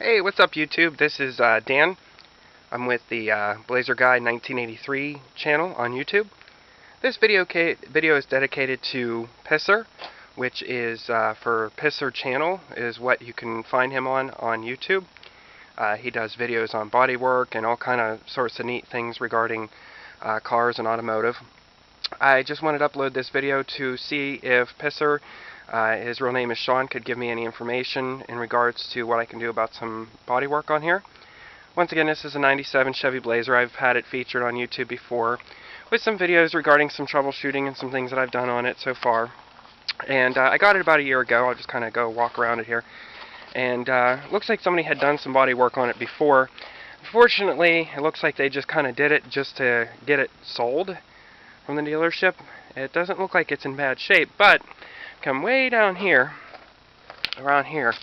Hey, what's up YouTube? This is Dan. I'm with the Blazer Guy 1983 channel on YouTube. This video is dedicated to Pisser, which is for Pisser channel is what you can find him on YouTube. He does videos on bodywork and all kind of sorts of neat things regarding cars and automotive. I just wanted to upload this video to see if Pisser, his real name is Sean, could give me any information in regards to what I can do about some bodywork on here. Once again, this is a 97 Chevy Blazer. I've had it featured on YouTube before with some videos regarding some troubleshooting and some things that I've done on it so far. And I got it about a year ago. I'll just kind of go walk around it here. And looks like somebody had done some body work on it before. Unfortunately, it looks like they just kind of did it just to get it sold from the dealership. It doesn't look like it's in bad shape, but come way down here, around here,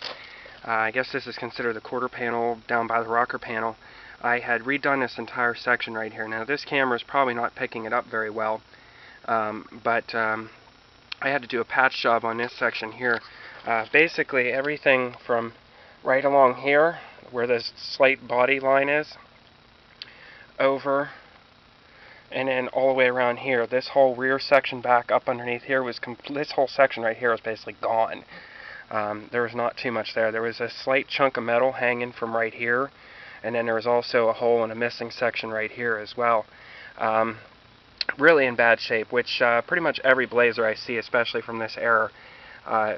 I guess this is considered the quarter panel down by the rocker panel. I had redone this entire section right here. Now this camera is probably not picking it up very well, but I had to do a patch job on this section here. Basically everything from right along here where this slight body line is over and then all the way around here. This whole rear section back up underneath here was this whole section right here was basically gone. There was not too much there. There was a slight chunk of metal hanging from right here, and then there was also a hole and a missing section right here as well. Really in bad shape, which pretty much every Blazer I see, especially from this era,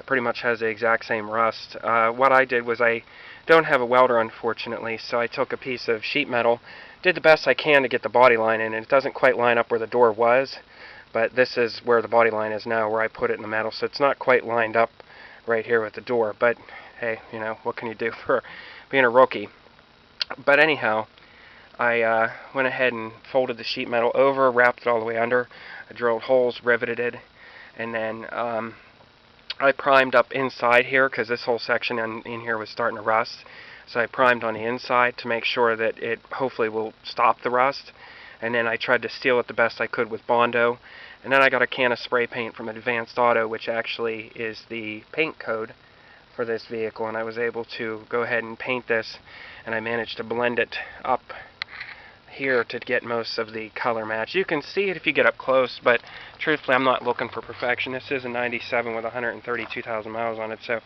pretty much has the exact same rust. What I did was I don't have a welder, unfortunately, so I took a piece of sheet metal, did the best I can to get the body line in, and it doesn't quite line up where the door was, but this is where the body line is now, where I put it in the metal, so it's not quite lined up right here with the door. But hey, you know, what can you do for being a rookie? But anyhow, I went ahead and folded the sheet metal over, wrapped it all the way under, I drilled holes, riveted it, and then I primed up inside here because this whole section in here was starting to rust. So I primed on the inside to make sure that it hopefully will stop the rust. And then I tried to seal it the best I could with Bondo. And then I got a can of spray paint from Advanced Auto, which actually is the paint code for this vehicle. And I was able to go ahead and paint this, and I managed to blend it up here to get most of the color match. You can see it if you get up close, but truthfully I'm not looking for perfection. This is a 97 with 132,000 miles on it, so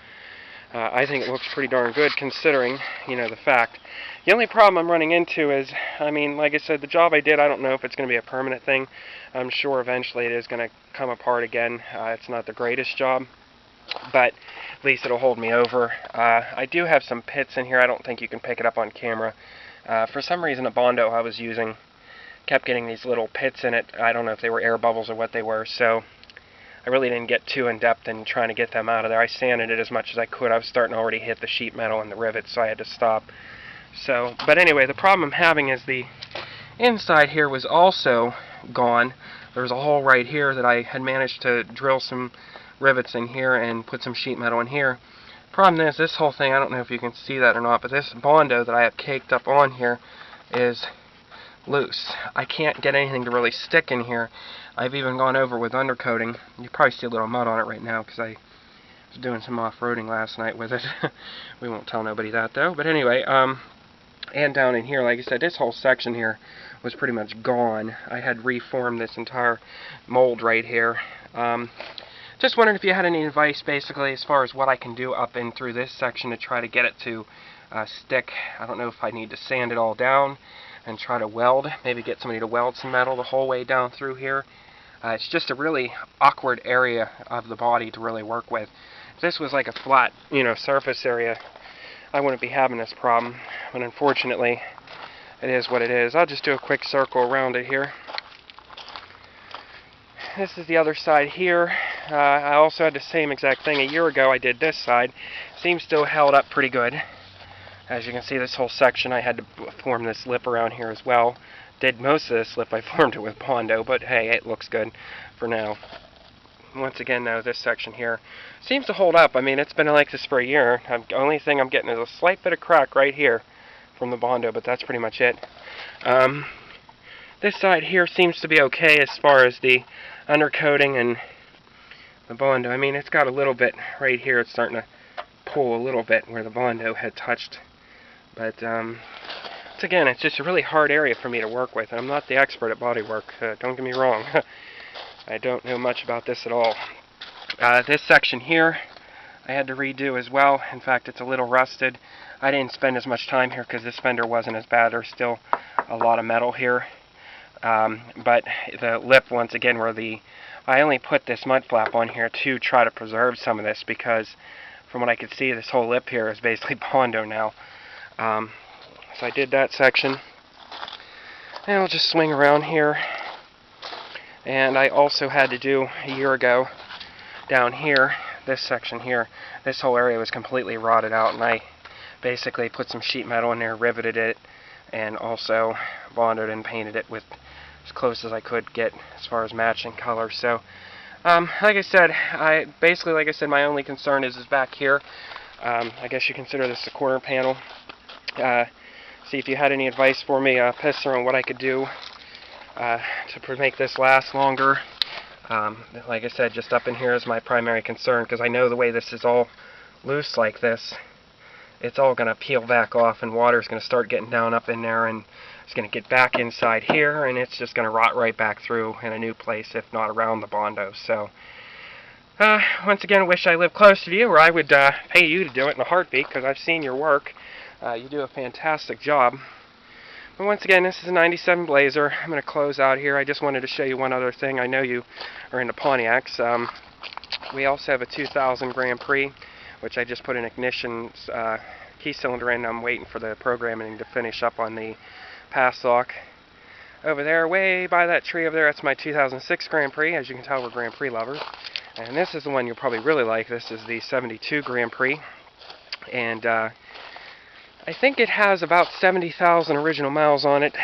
I think it looks pretty darn good considering, you know, the fact. The only problem I'm running into is, I mean, like I said, the job I did, I don't know if it's going to be a permanent thing. I'm sure eventually it is going to come apart again. It's not the greatest job, but at least it'll hold me over. I do have some pits in here. I don't think you can pick it up on camera. For some reason, a Bondo I was using kept getting these little pits in it. I don't know if they were air bubbles or what they were, so I really didn't get too in-depth in trying to get them out of there. I sanded it as much as I could. I was starting to already hit the sheet metal and the rivets, so I had to stop. So, but anyway, the problem I'm having is the inside here was also gone. There's a hole right here that I had managed to drill some rivets in here and put some sheet metal in here. Problem is, this whole thing, I don't know if you can see that or not, but this Bondo that I have caked up on here is loose. I can't get anything to really stick in here. I've even gone over with undercoating. You probably see a little mud on it right now because I was doing some off-roading last night with it. We won't tell nobody that though. But anyway, and down in here, like I said, this whole section here was pretty much gone. I had reformed this entire mold right here. Just wondered if you had any advice basically as far as what I can do up and through this section to try to get it to stick. I don't know if I need to sand it all down and try to weld, maybe get somebody to weld some metal the whole way down through here. It's just a really awkward area of the body to really work with. If this was like a flat, you know, surface area, I wouldn't be having this problem, but unfortunately it is what it is. I'll just do a quick circle around it here. This is the other side here. I also had the same exact thing a year ago. I did this side. Seems still held up pretty good. As you can see, this whole section I had to form this lip around here as well. Did most of this lip, I formed it with Bondo, but hey, it looks good for now. Once again though, this section here seems to hold up. I mean, it's been like this for a year. The only thing I'm getting is a slight bit of crack right here from the Bondo, but that's pretty much it. This side here seems to be okay as far as the undercoating and the Bondo. I mean, it's got a little bit right here. It's starting to pull a little bit where the Bondo had touched But once again, it's just a really hard area for me to work with, and I'm not the expert at bodywork. Don't get me wrong. I don't know much about this at all. This section here, I had to redo as well. In fact, it's a little rusted. I didn't spend as much time here because this fender wasn't as bad. There's still a lot of metal here. But the lip, once again, I only put this mud flap on here to try to preserve some of this, because from what I could see, this whole lip here is basically Bondo now. So I did that section. And I'll just swing around here. And I also had to do, a year ago, down here, this section here, this whole area was completely rotted out, and I basically put some sheet metal in there, riveted it, and also bonded and painted it with as close as I could get as far as matching color. So, like I said, my only concern is back here. I guess you consider this a quarter panel. See if you had any advice for me, Pisser, on what I could do to make this last longer. Like I said, just up in here is my primary concern, because I know the way this is all loose like this, it's all going to peel back off, and water's going to start getting down up in there, and it's going to get back inside here, and it's just going to rot right back through in a new place, if not around the Bondo. So, once again, I wish I lived close to you, or I would pay you to do it in a heartbeat, because I've seen your work. You do a fantastic job. But once again, this is a 97 Blazer. I'm going to close out here. I just wanted to show you one other thing. I know you are into Pontiacs. We also have a 2000 Grand Prix, which I just put an ignition key cylinder in. I'm waiting for the programming to finish up on the pass lock. Over there, way by that tree over there, that's my 2006 Grand Prix. As you can tell, we're Grand Prix lovers. And this is the one you'll probably really like. This is the 72 Grand Prix. And I think it has about 70,000 original miles on it.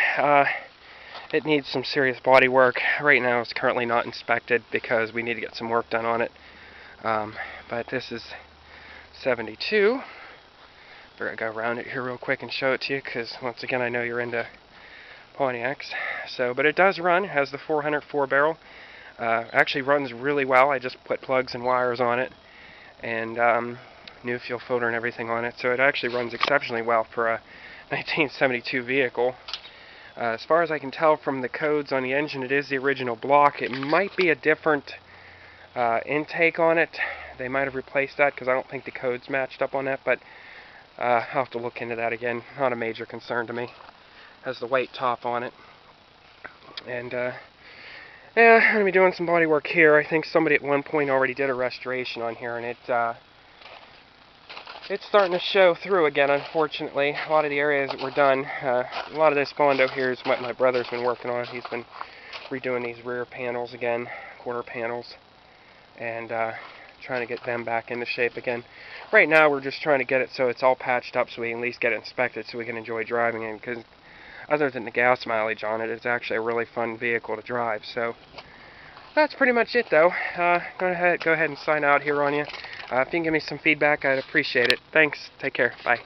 It needs some serious body work. Right now it's currently not inspected because we need to get some work done on it. But this is 72. Better go around it here real quick and show it to you, because once again I know you're into Pontiacs. But it does run. It has the 404 barrel. Actually runs really well. I just put plugs and wires on it, and new fuel filter and everything on it, so it actually runs exceptionally well for a 1972 vehicle. As far as I can tell from the codes on the engine, it is the original block. It might be a different intake on it. They might have replaced that, because I don't think the codes matched up on that, but I'll have to look into that again. Not a major concern to me. Has the white top on it. And yeah, I'm going to be doing some body work here. I think somebody at one point already did a restoration on here, and it's starting to show through again, unfortunately. A lot of the areas that were done, a lot of this Bondo here is what my brother's been working on. He's been redoing these rear panels again, quarter panels, and trying to get them back into shape again. Right now we're just trying to get it so it's all patched up, so we can at least get it inspected so we can enjoy driving it, because other than the gas mileage on it, it's actually a really fun vehicle to drive. So that's pretty much it, though. Go ahead and sign out here on you. If you can give me some feedback, I'd appreciate it. Thanks. Take care. Bye.